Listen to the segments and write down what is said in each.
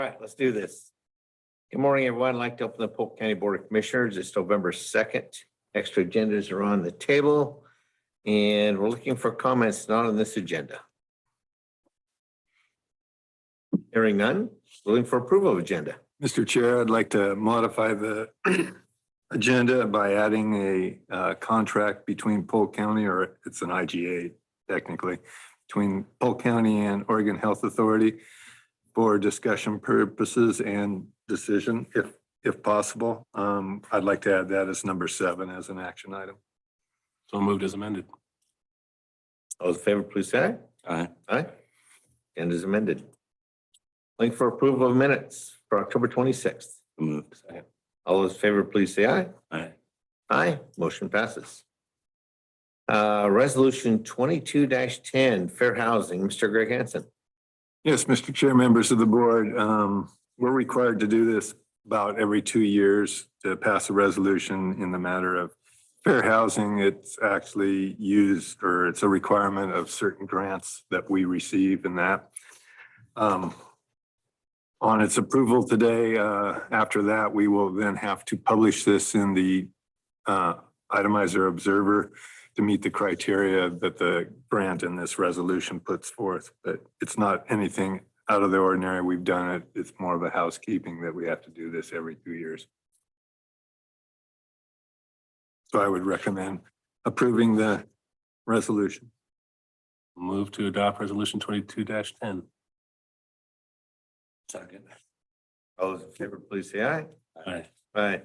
right, let's do this. Good morning, everyone. I'd like to open the Polk County Board of Commissioners. It's November 2nd. Extra agendas are on the table. And we're looking for comments not on this agenda. Hearing none, looking for approval of agenda. Mr. Chair, I'd like to modify the agenda by adding a contract between Polk County, or it's an IGA technically, between Polk County and Oregon Health Authority for discussion purposes and decision, if possible. I'd like to add that as number 7 as an action item. So moved as amended. All those in favor, please say aye. Aye. Aye. And is amended. Looking for approval of minutes for October 26th. Moved. Second. All those in favor, please say aye. Aye. Aye. Motion passes. Resolution 22-10, fair housing. Mr. Greg Hansen. Yes, Mr. Chair, members of the board, we're required to do this about every 2 years to pass a resolution in the matter of fair housing. It's actually used, or it's a requirement of certain grants that we receive in that. On its approval today, after that, we will then have to publish this in the Itemizer Observer to meet the criteria that the grant in this resolution puts forth. But it's not anything out of the ordinary. We've done it. It's more of a housekeeping that we have to do this every 2 years. So I would recommend approving the resolution. Move to adopt resolution 22-10. Second. All those in favor, please say aye. Aye. Aye.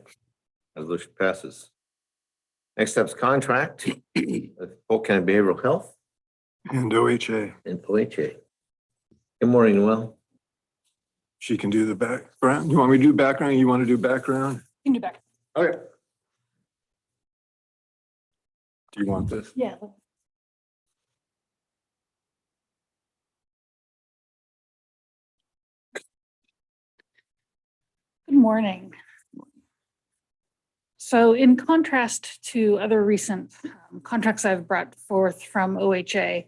Resolution passes. Next up is contract with Polk County Behavioral Health And OHA, and POHA. Good morning, Will. she can do the background. You want me to do background? You want to do background? You can do back. Okay. Do you want this? Yeah. Good morning. So in contrast to other recent contracts I've brought forth from OHA,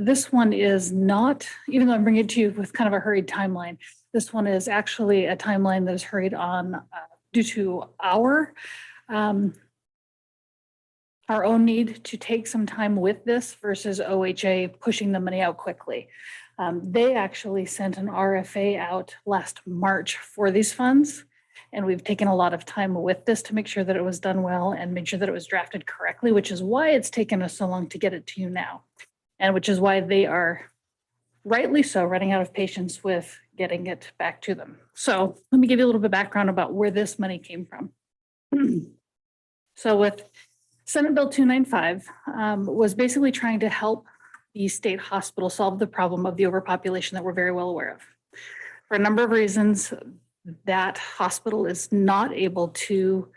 this one is not, even though I'm bringing it to you with kind of a hurried timeline, this one is actually a timeline that is hurried on due to our own need to take some time with this versus OHA pushing the money out quickly. They actually sent an RFA out last March for these funds. And we've taken a lot of time with this to make sure that it was done well and make sure that it was drafted correctly, which is why it's taken us so long to get it to you now. And which is why they are rightly so running out of patience with getting it back to them. So let me give you a little bit of background about where this money came from. So with Senate Bill 295 was basically trying to help the state hospital solve the problem of the overpopulation that we're very well aware of. For a number of reasons, that hospital is not able to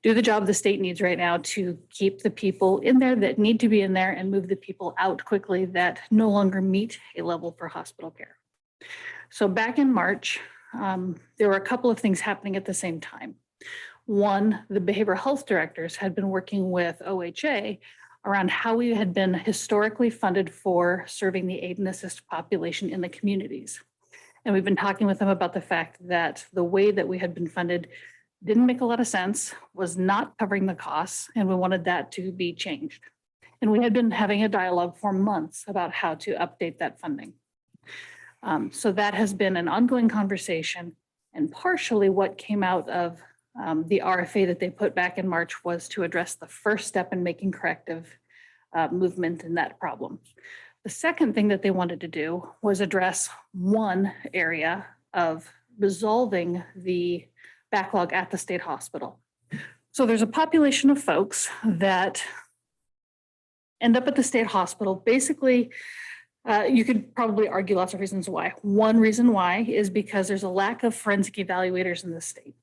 do the job the state needs right now to keep the people in there that need to be in there and move the people out quickly that no longer meet a level for hospital care. So back in March, there were a couple of things happening at the same time. One, the behavioral health directors had been working with OHA around how we had been historically funded for serving the aid and assist population in the communities. And we've been talking with them about the fact that the way that we had been funded didn't make a lot of sense, was not covering the costs, and we wanted that to be changed. And we had been having a dialogue for months about how to update that funding. So that has been an ongoing conversation, and partially what came out of the RFA that they put back in March was to address the first step in making corrective movement in that problem. The second thing that they wanted to do was address one area of resolving the backlog at the state hospital. So there's a population of folks that end up at the state hospital. Basically, you could probably argue lots of reasons why. One reason why is because there's a lack of forensic evaluators in the state.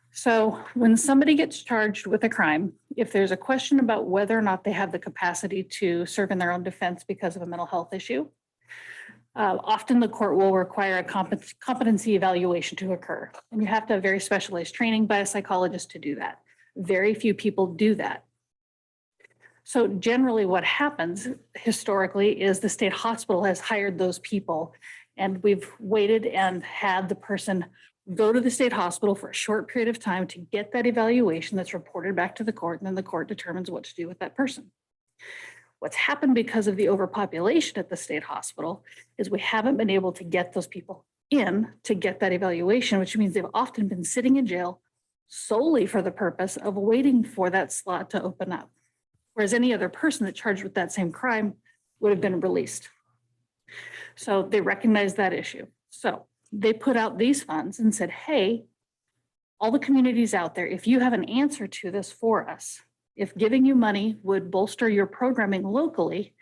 So when somebody gets charged with a crime, if there's a question about whether or not they have the capacity to serve in their own defense because of a mental health issue, often the court will require a competency evaluation to occur. And you have to have very specialized training by a psychologist to do that. Very few people do that. So generally what happens historically is the state hospital has hired those people And we've waited and had the person go to the state hospital for a short period of time to get that evaluation that's reported back to the court, and then the court determines what to do with that person. What's happened because of the overpopulation at the state hospital is we haven't been able to get those people in to get that evaluation, which means they've often been sitting in jail solely for the purpose of waiting for that slot to open up. Whereas any other person that charged with that same crime would have been released. So they recognized that issue. So they put out these funds and said, hey, all the communities out there, if you have an answer to this for us, if giving you money would bolster your programming locally,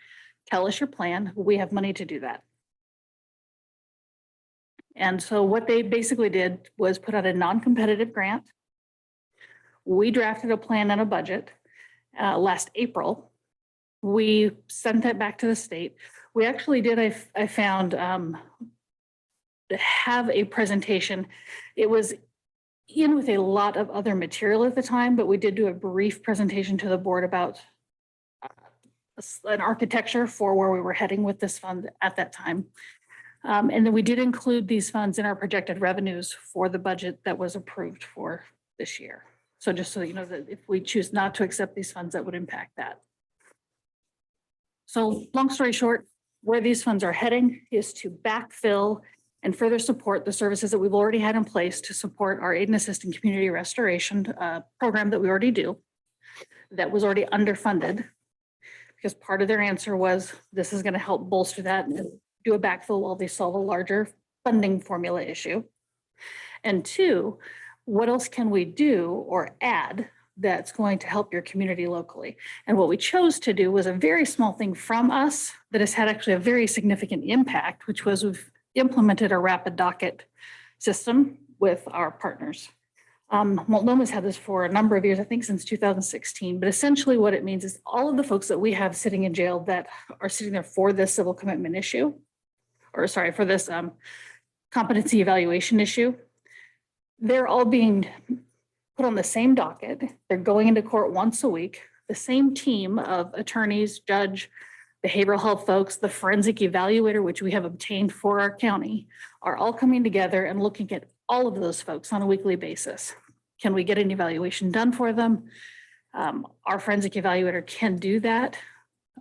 tell us your plan. We have money to do that. And so what they basically did was put out a non-competitive grant. We drafted a plan and a budget last April. We sent that back to the state. We actually did, I found, have a presentation. It was in with a lot of other material at the time, but we did do a brief presentation to the board about an architecture for where we were heading with this fund at that time. And then we did include these funds in our projected revenues for the budget that was approved for this year. So just so you know that if we choose not to accept these funds, that would impact that. So long story short, where these funds are heading is to backfill and further support the services that we've already had in place to support our aid and assist in community restoration program that we already do, that was already underfunded. Because part of their answer was, this is going to help bolster that and do a backfill while they solve a larger funding formula issue. And two, what else can we do or add that's going to help your community locally? And what we chose to do was a very small thing from us that has had actually a very significant impact, which was we've implemented a rapid docket system with our partners. Multnoma's had this for a number of years, I think since 2016, but essentially what it means is all of the folks that we have sitting in jail that are sitting there for this civil commitment issue, or sorry, for this competency evaluation issue, they're all being put on the same docket. They're going into court once a week. The same team of attorneys, judge, behavioral health folks, the forensic evaluator, which we have obtained for our county, are all coming together and looking at all of those folks on a weekly basis. Can we get an evaluation done for them? Our forensic evaluator can do that.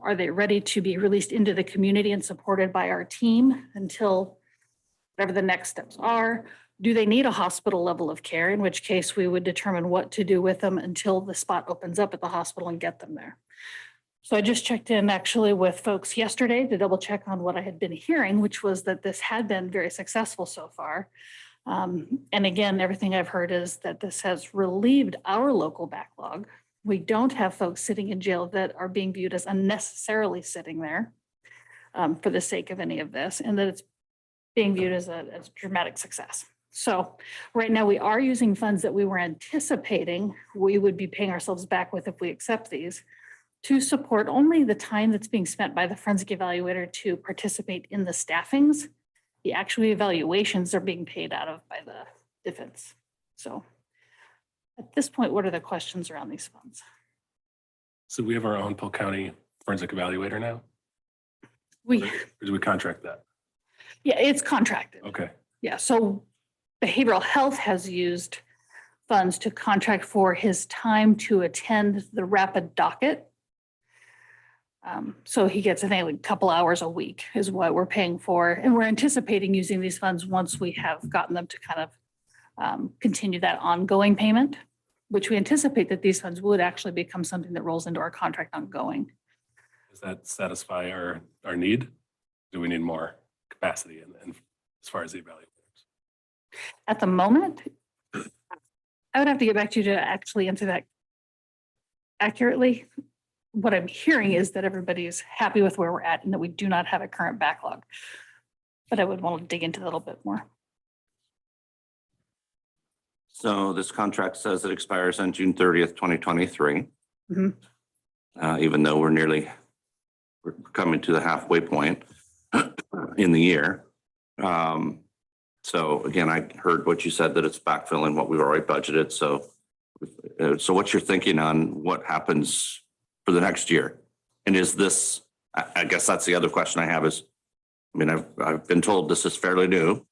Are they ready to be released into the community and supported by our team until whatever the next steps are? Do they need a hospital level of care? In which case we would determine what to do with them until the spot opens up at the hospital and get them there. So I just checked in actually with folks yesterday to double check on what I had been hearing, which was that this had been very successful so far. And again, everything I've heard is that this has relieved our local backlog. We don't have folks sitting in jail that are being viewed as unnecessarily sitting there for the sake of any of this, and that it's being viewed as a dramatic success. So right now we are using funds that we were anticipating we would be paying ourselves back with if we accept these, to support only the time that's being spent by the forensic evaluator to participate in the staffings. The actual evaluations are being paid out of by the defense. So at this point, what are the questions around these funds? So we have our own Polk County forensic evaluator now? We, Or do we contract that? yeah, it's contracted. Okay. Yeah, so behavioral health has used funds to contract for his time to attend the rapid docket. So he gets, I think, like a couple hours a week is what we're paying for. And we're anticipating using these funds once we have gotten them to kind of continue that ongoing payment, which we anticipate that these funds would actually become something that rolls into our contract ongoing. Does that satisfy our need? Do we need more capacity and as far as the evaluators? At the moment, I would have to get back to you to actually answer that accurately. What I'm hearing is that everybody is happy with where we're at and that we do not have a current backlog. But I would want to dig into that a little bit more. So this contract says it expires on June 30th, 2023. Mhm. Even though we're coming to the halfway point in the year. So again, I heard what you said, that it's backfilling what we've already budgeted. So what's your thinking on what happens for the next year? And is this, I guess that's the other question I have, is I mean, I've been told this is fairly new.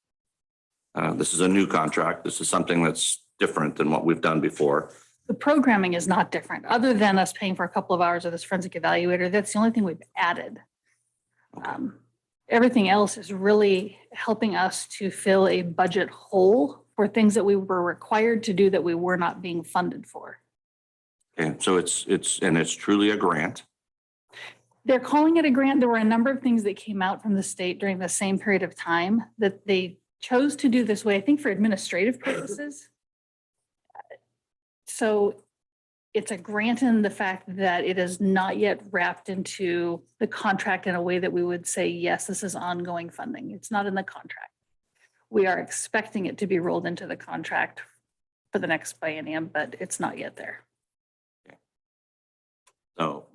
This is a new contract. This is something that's different than what we've done before. The programming is not different, other than us paying for a couple of hours of this forensic evaluator. That's the only thing we've added. Everything else is really helping us to fill a budget hole for things that we were required to do that we were not being funded for. And so it's truly a grant. They're calling it a grant. There were a number of things that came out from the state during the same period of time that they chose to do this way, I think for administrative purposes. So it's a grant in the fact that it is not yet wrapped into the contract in a way that we would say, yes, this is ongoing funding. It's not in the contract. We are expecting it to be rolled into the contract for the next biennium, but it's not yet there.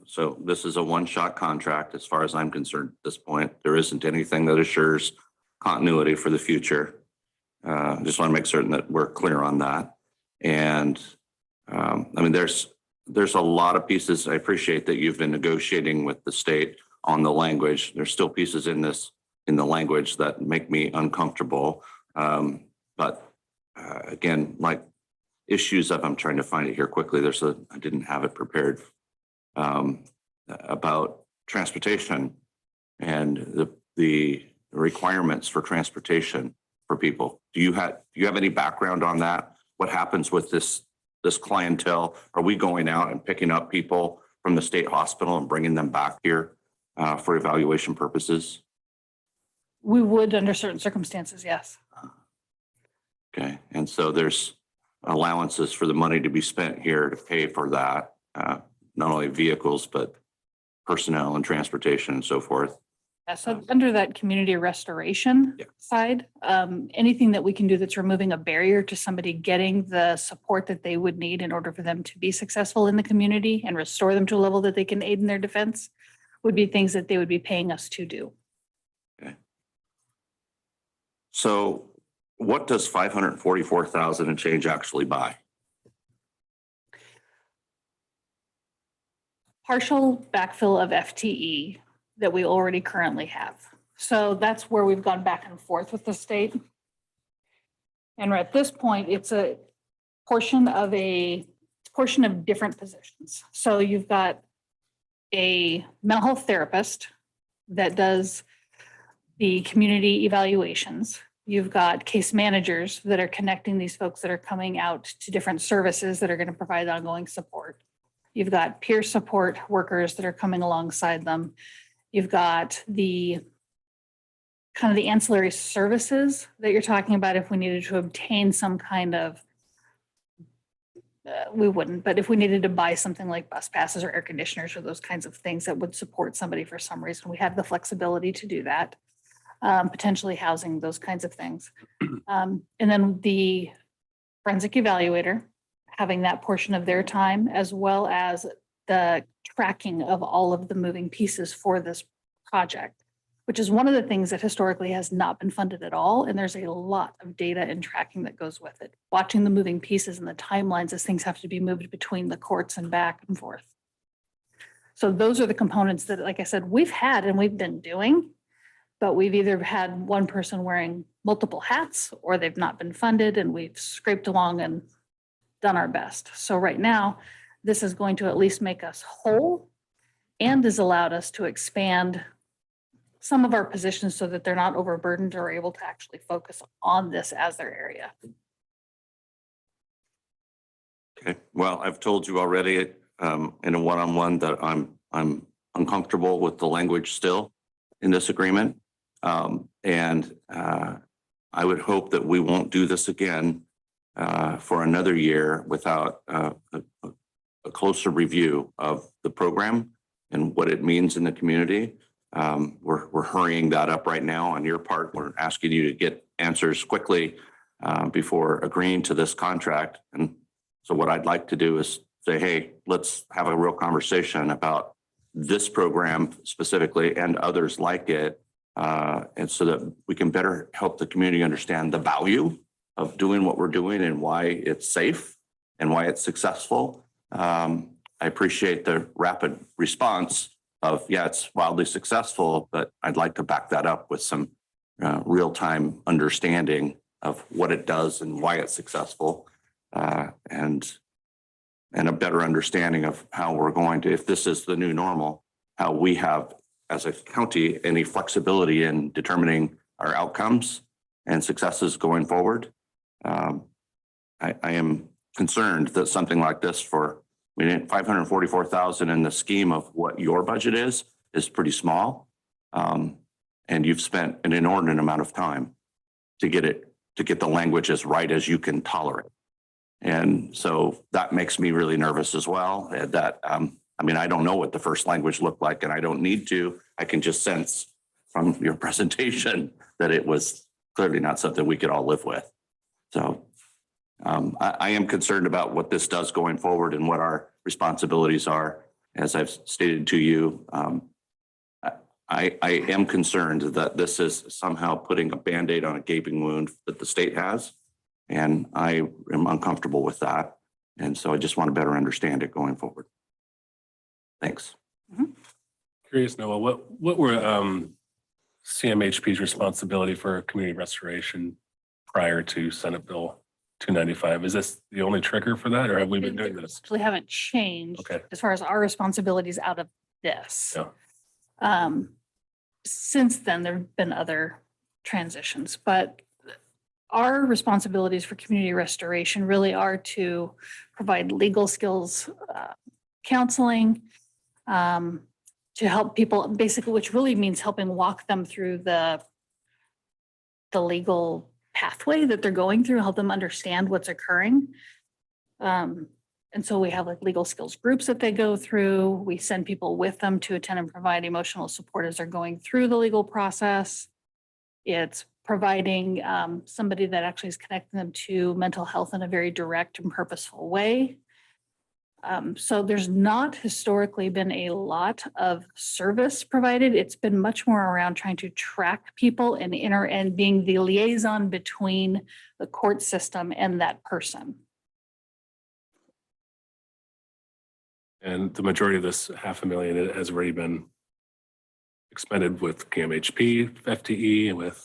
So this is a one-shot contract as far as I'm concerned at this point. There isn't anything that assures continuity for the future. Just want to make certain that we're clear on that. And I mean, there's a lot of pieces. I appreciate that you've been negotiating with the state on the language. There's still pieces in the language that make me uncomfortable. But again, like issues of, I'm trying to find it here quickly. I didn't have it prepared. About transportation and the requirements for transportation for people. Do you have any background on that? What happens with this clientele? Are we going out and picking up people from the state hospital and bringing them back here for evaluation purposes? We would under certain circumstances, yes. Okay, and so there's allowances for the money to be spent here to pay for that. Not only vehicles, but personnel and transportation and so forth. Yeah, so under that community restoration side, anything that we can do that's removing a barrier to somebody getting the support that they would need in order for them to be successful in the community and restore them to a level that they can aid in their defense would be things that they would be paying us to do. Okay. So what does 544,000 and change actually buy? Partial backfill of FTE that we already currently have. So that's where we've gone back and forth with the state. And at this point, it's a portion of different positions. So you've got a mental health therapist that does the community evaluations. You've got case managers that are connecting these folks that are coming out to different services that are going to provide ongoing support. You've got peer support workers that are coming alongside them. You've got the kind of the ancillary services that you're talking about if we needed to obtain some kind of, we wouldn't, but if we needed to buy something like bus passes or air conditioners or those kinds of things that would support somebody for some reason, we have the flexibility to do that. Potentially housing, those kinds of things. And then the forensic evaluator, having that portion of their time, as well as the tracking of all of the moving pieces for this project, which is one of the things that historically has not been funded at all. And there's a lot of data and tracking that goes with it. Watching the moving pieces and the timelines as things have to be moved between the courts and back and forth. So those are the components that, like I said, we've had and we've been doing, but we've either had one person wearing multiple hats or they've not been funded and we've scraped along and done our best. So right now, this is going to at least make us whole and has allowed us to expand some of our positions so that they're not overburdened or able to actually focus on this as their area. Okay, well, I've told you already in a one-on-one that I'm uncomfortable with the language still in this agreement. And I would hope that we won't do this again for another year without a closer review of the program and what it means in the community. We're hurrying that up right now on your part. We're asking you to get answers quickly before agreeing to this contract. And so what I'd like to do is say, hey, let's have a real conversation about this program specifically and others like it. And so that we can better help the community understand the value of doing what we're doing and why it's safe and why it's successful. I appreciate the rapid response of, yeah, it's wildly successful, but I'd like to back that up with some real-time understanding of what it does and why it's successful. And a better understanding of how we're going to, if this is the new normal, how we have as a county any flexibility in determining our outcomes and successes going forward. I am concerned that something like this for, I mean, 544,000 in the scheme of what your budget is pretty small. And you've spent an inordinate amount of time to get the language as right as you can tolerate. And so that makes me really nervous as well. That, I mean, I don't know what the first language looked like, and I don't need to. I can just sense from your presentation that it was clearly not something we could all live with. So I am concerned about what this does going forward and what our responsibilities are. As I've stated to you, I am concerned that this is somehow putting a Band-Aid on a gaping wound that the state has. And I am uncomfortable with that. And so I just want to better understand it going forward. Thanks. Curious, Noah, what were CMHP's responsibility for community restoration prior to Senate Bill 295? Is this the only trigger for that, or have we been doing this? Actually haven't changed Okay. as far as our responsibilities out of this. Yeah. Since then, there've been other transitions, but our responsibilities for community restoration really are to provide legal skills, counseling, to help people basically, which really means helping walk them through the legal pathway that they're going through, help them understand what's occurring. And so we have like legal skills groups that they go through. We send people with them to attend and provide emotional support as they're going through the legal process. It's providing somebody that actually is connecting them to mental health in a very direct and purposeful way. So there's not historically been a lot of service provided. It's been much more around trying to track people and being the liaison between the court system and that person. And the majority of this $500,000 has already been expended with KMHP, FTE, and with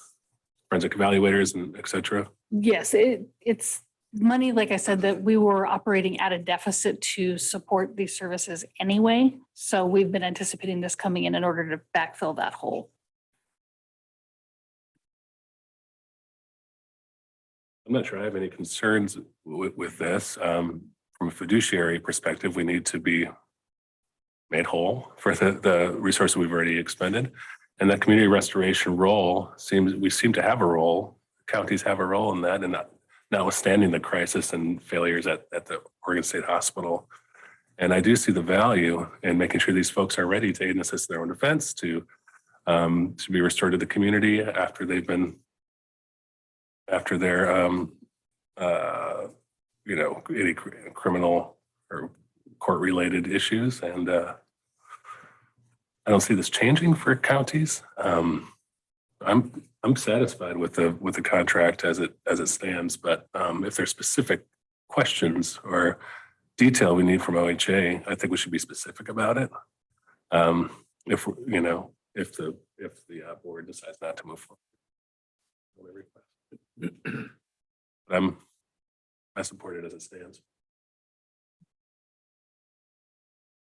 forensic evaluators and et cetera. Yes, it's money, like I said, that we were operating at a deficit to support these services anyway. So we've been anticipating this coming in order to backfill that hole. I'm not sure I have any concerns with this. From a fiduciary perspective, we need to be made whole for the resources we've already expended. And that community restoration role we seem to have a role. Counties have a role in that, and notwithstanding the crisis and failures at the Oregon State Hospital. And I do see the value in making sure these folks are ready to aid and assist in their own defense, to be restored to the community after their any criminal or court-related issues. And I don't see this changing for counties. I'm satisfied with the contract as it stands, but if there's specific questions or detail we need from OHA, I think we should be specific about it. If the board decides not to move forward. I support it as it stands.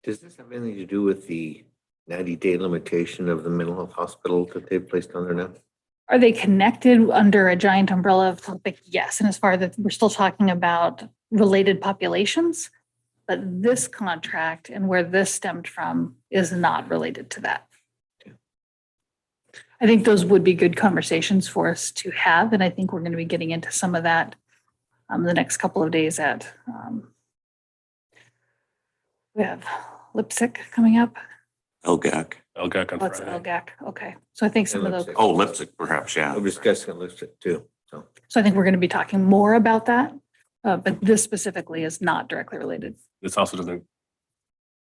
Does this have anything to do with the 90-day limitation of the mental health hospital that they've placed on there now? Are they connected under a giant umbrella of topic? Yes. And as far as we're still talking about related populations, but this contract and where this stemmed from is not related to that. I think those would be good conversations for us to have. And I think we're going to be getting into some of that the next couple of days at, we have LIPSIC coming up. LGAC. LGAC on What's Friday. LGAC? Okay. So I think some of those, LIPSIC. Oh, lipstick, perhaps, yeah. We're discussing lipstick too. So so I think we're going to be talking more about that. But this specifically is not directly related. This also doesn't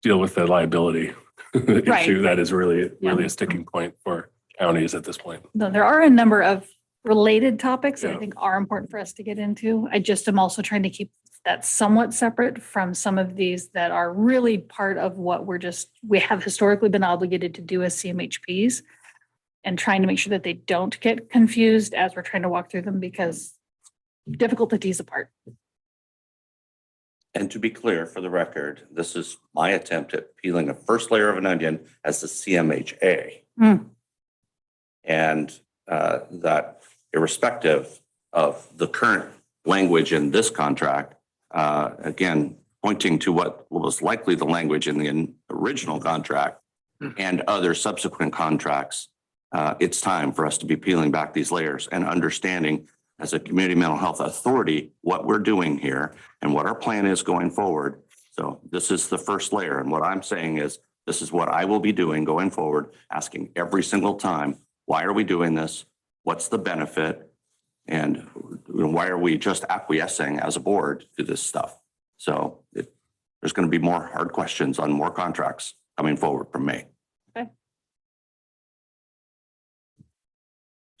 deal with the liability Right. issue that is really Yeah. a sticking point for counties at this point. No, there are a number of related topics that I Yeah. think are important for us to get into. I just am also trying to keep that somewhat separate from some of these that are really part of what we have historically been obligated to do as CMHPs, and trying to make sure that they don't get confused as we're trying to walk through them, because difficult to tease apart. And to be clear, for the record, this is my attempt at peeling a first layer of an onion as the CMHA. Hmm. And that irrespective of the current language in this contract, again, pointing to what was likely the language in the original contract and other subsequent contracts, it's time for us to be peeling back these layers and understanding as a community mental health authority what we're doing here and what our plan is going forward. So this is the first layer. And what I'm saying is, this is what I will be doing going forward, asking every single time, why are we doing this? What's the benefit? And why are we just acquiescing as a board to this stuff? So there's going to be more hard questions on more contracts coming forward from me.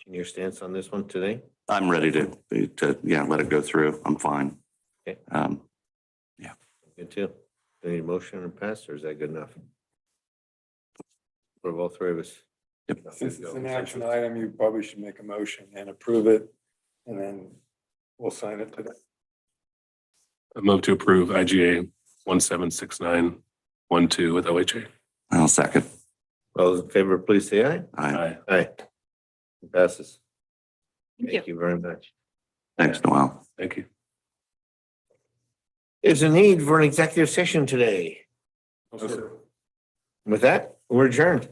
Your stance on this one today? I'm ready to let it go through. I'm fine. Okay. Yeah. Good too. Do you need a motion and pass, or is that good enough? For all three of us? Yep. Since it's an action item, you probably should make a motion and approve it, and then we'll sign it today. I move to approve IGA 176912 with OHA. I'll second. All those in favor, please say aye. Aye. Aye. It passes. Thank you. Thank you very much. Thanks, Noel. Thank you. Is a need for an executive session today? With that, we're adjourned.